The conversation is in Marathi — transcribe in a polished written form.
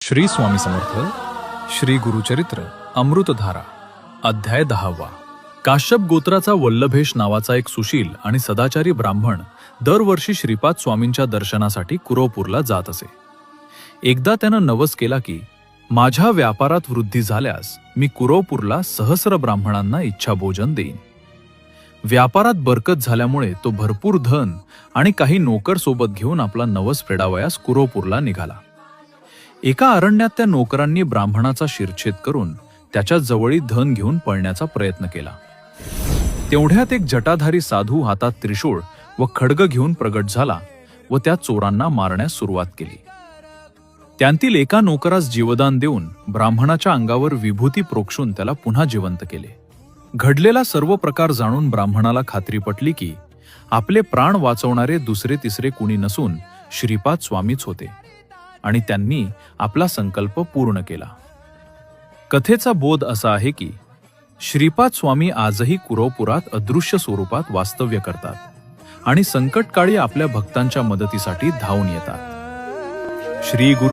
श्री स्वामी समर्थ श्री गुरुचरित्र अमृतधारा अध्याय 10. काश्यप गोत्राचा वल्लभेश नावाचा एक सुशील आणि सदाचारी ब्राह्मण दरवर्षी श्रीपाद स्वामींच्या दर्शनासाठी कुरवपूरला जात असे. एकदा त्यानं नवस केला की माझ्या व्यापारात वृद्धी झाल्यास मी कुरवपूरला सहस्र ब्राह्मणांना इच्छाभोजन देईन. व्यापारात बरकत झाल्यामुळे तो भरपूर धन आणि काही नोकर सोबत घेऊन आपला नवस फेडावयास कुरवपूरला निघाला. एका अरण्यात त्या नोकरांनी ब्राह्मणाचा शिरच्छेद करून त्याच्या जवळी धन घेऊन पळण्याचा प्रयत्न केला. तेवढ्यात एक जटाधारी साधू हातात त्रिशूळ व खड्ग घेऊन प्रगट झाला व त्या चोरांना मारण्यास सुरुवात केली. त्यांतील एका नोकरास जीवदान देऊन ब्राह्मणाच्या अंगावर विभूती प्रोक्षून त्याला पुन्हा जिवंत केले. घडलेला सर्व प्रकार जाणून ब्राह्मणाला खात्री पटली की आपले प्राण वाचवणारे दुसरे तिसरे कुणी नसून श्रीपाद स्वामीच होते आणि त्यांनी आपला संकल्प पूर्ण केला. कथेचा बोध असा आहे की श्रीपाद स्वामी आजही कुरवपुरात अदृश्य स्वरूपात वास्तव्य करतात आणि संकटकाळी आपल्या भक्तांच्या मदतीसाठी धावून येतात. श्री गुरु